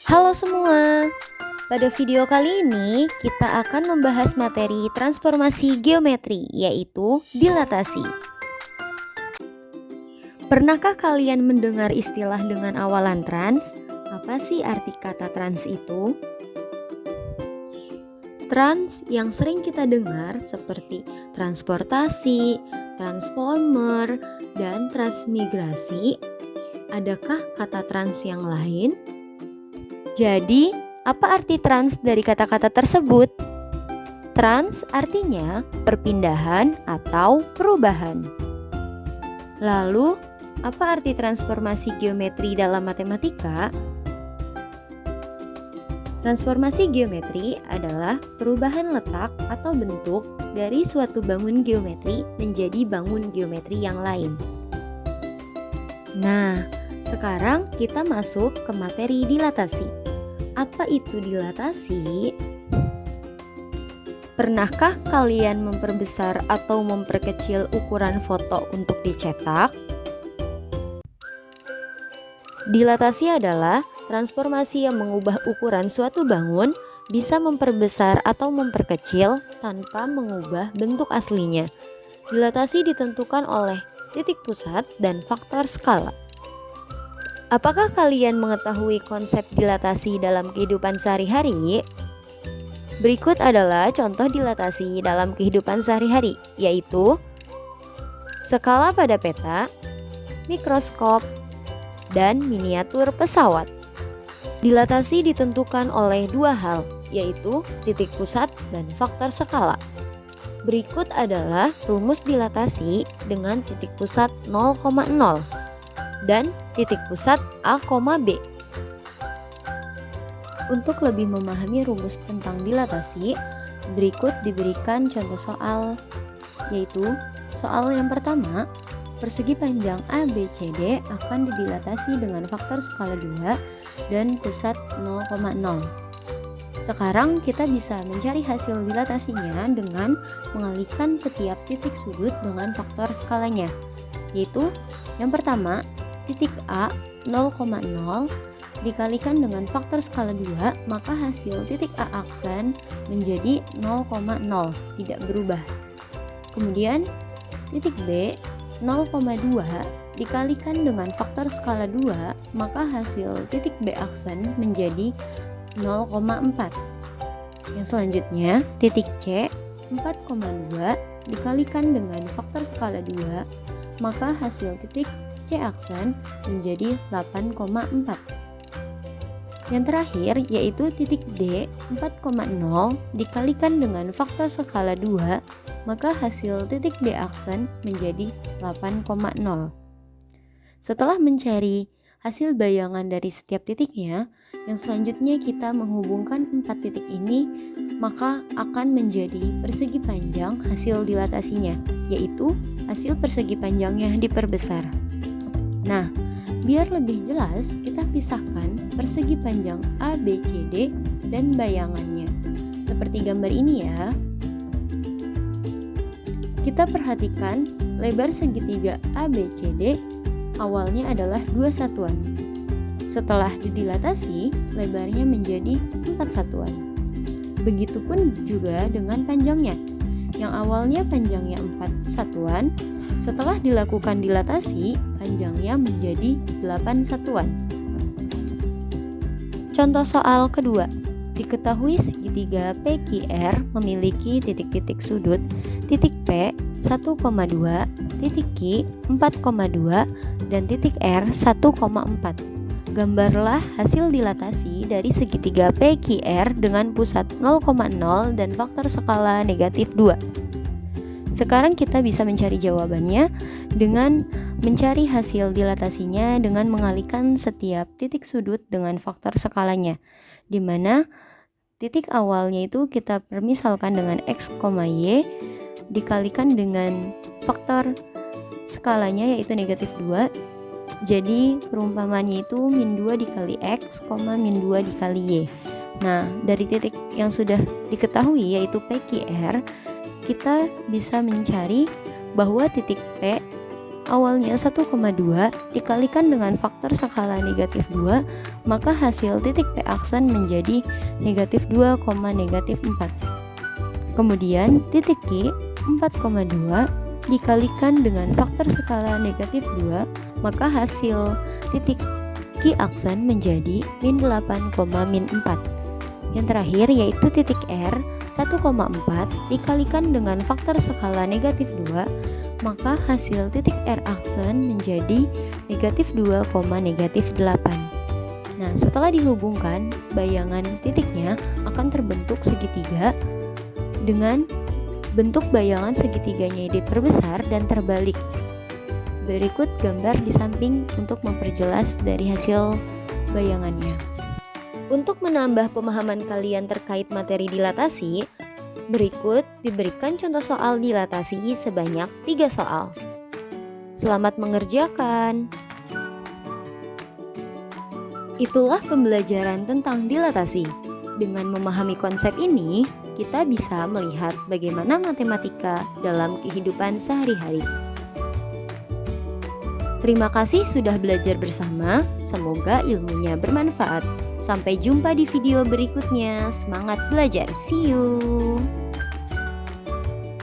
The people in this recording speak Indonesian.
Halo semua, pada video kali ini kita akan membahas materi transformasi geometri, yaitu dilatasi. Pernahkah kalian mendengar istilah dengan awalan trans? Apa sih arti kata trans itu? Trans yang sering kita dengar seperti transportasi, transformer, dan transmigrasi. Adakah kata trans yang lain? Jadi, apa arti trans dari kata-kata tersebut? Trans artinya perpindahan atau perubahan. Lalu, apa arti transformasi geometri dalam matematika? Transformasi geometri adalah perubahan letak atau bentuk dari suatu bangun geometri menjadi bangun geometri yang lain. Nah, sekarang kita masuk ke materi dilatasi. Apa itu dilatasi? Pernahkah kalian memperbesar atau memperkecil ukuran foto untuk dicetak? Dilatasi adalah transformasi yang mengubah ukuran suatu bangun, bisa memperbesar atau memperkecil tanpa mengubah bentuk aslinya. Dilatasi ditentukan oleh titik pusat dan faktor skala. Apakah kalian mengetahui konsep dilatasi dalam kehidupan sehari-hari? Berikut adalah contoh dilatasi dalam kehidupan sehari-hari, yaitu skala pada peta, mikroskop, dan miniatur pesawat. Dilatasi ditentukan oleh dua hal, yaitu titik pusat dan faktor skala. Berikut adalah rumus dilatasi dengan titik pusat 0,0 dan titik pusat A, B. Untuk lebih memahami rumus tentang dilatasi, berikut diberikan contoh soal, yaitu soal yang pertama, persegi panjang ABCD akan didilatasi dengan faktor skala 2 dan pusat 0,0. Sekarang kita bisa mencari hasil dilatasinya dengan mengalihkan setiap titik sudut dengan faktor skalanya, yaitu yang pertama, titik A 0,0 dikalikan dengan faktor skala 2, maka hasil titik A aksen menjadi 0,0, tidak berubah. Kemudian titik B 0,2 dikalikan dengan faktor skala 2, maka hasil titik B aksen menjadi 0,4. Yang selanjutnya, titik C 4,2 dikalikan dengan faktor skala 2, maka hasil titik C aksen menjadi 8,4. Yang terakhir yaitu titik D 4,0 dikalikan dengan faktor skala 2, maka hasil titik D aksen menjadi 8,0. Setelah mencari hasil bayangan dari setiap titiknya, yang selanjutnya kita menghubungkan 4 titik ini, maka akan menjadi persegi panjang hasil dilatasinya, yaitu hasil persegi panjangnya diperbesar. Nah, biar lebih jelas, kita pisahkan persegi panjang ABCD dan bayangannya. Seperti gambar ini ya. Kita perhatikan lebar segitiga ABCD awalnya adalah 2 satuan. Setelah didilatasi, lebarnya menjadi 4 satuan. Begitupun juga dengan panjangnya, yang awalnya panjangnya 4 satuan, setelah dilakukan dilatasi, panjangnya menjadi 8 satuan. Contoh soal kedua, diketahui segitiga PQR memiliki titik-titik sudut, titik P 1,2, titik Q 4,2, dan titik R 1,4. Gambarlah hasil dilatasi dari segitiga PQR dengan pusat 0,0 dan faktor skala negatif 2. Sekarang kita bisa mencari jawabannya dengan mencari hasil dilatasinya dengan mengalihkan setiap titik sudut dengan faktor skalanya, di mana titik awalnya itu kita permisalkan dengan X, Y dikalikan dengan faktor skalanya yaitu negatif 2. Jadi perumpamannya itu min 2 dikali X, min 2 dikali Y. Nah, dari titik yang sudah diketahui yaitu PQR, kita bisa mencari bahwa titik P awalnya 1,2 dikalikan dengan faktor skala negatif 2, maka hasil titik P aksen menjadi negatif 2, negatif 4. Kemudian titik Q 4,2 dikalikan dengan faktor skala negatif 2, maka hasil titik Q aksen menjadi min 8, min 4. Yang terakhir yaitu titik R 1,4 dikalikan dengan faktor skala negatif 2, maka hasil titik R aksen menjadi negatif 2, negatif 8. Nah, setelah dihubungkan, bayangan titiknya akan terbentuk segitiga dengan bentuk bayangan segitiganya diperbesar dan terbalik. Berikut gambar di samping untuk memperjelas dari hasil bayangannya. Untuk menambah pemahaman kalian terkait materi dilatasi, berikut diberikan contoh soal dilatasi sebanyak 3 soal. Selamat mengerjakan. Itulah pembelajaran tentang dilatasi. Dengan memahami konsep ini, kita bisa melihat bagaimana matematika dalam kehidupan sehari-hari. Terima kasih sudah belajar bersama. Semoga ilmunya bermanfaat. Sampai jumpa di video berikutnya. Semangat belajar. See you.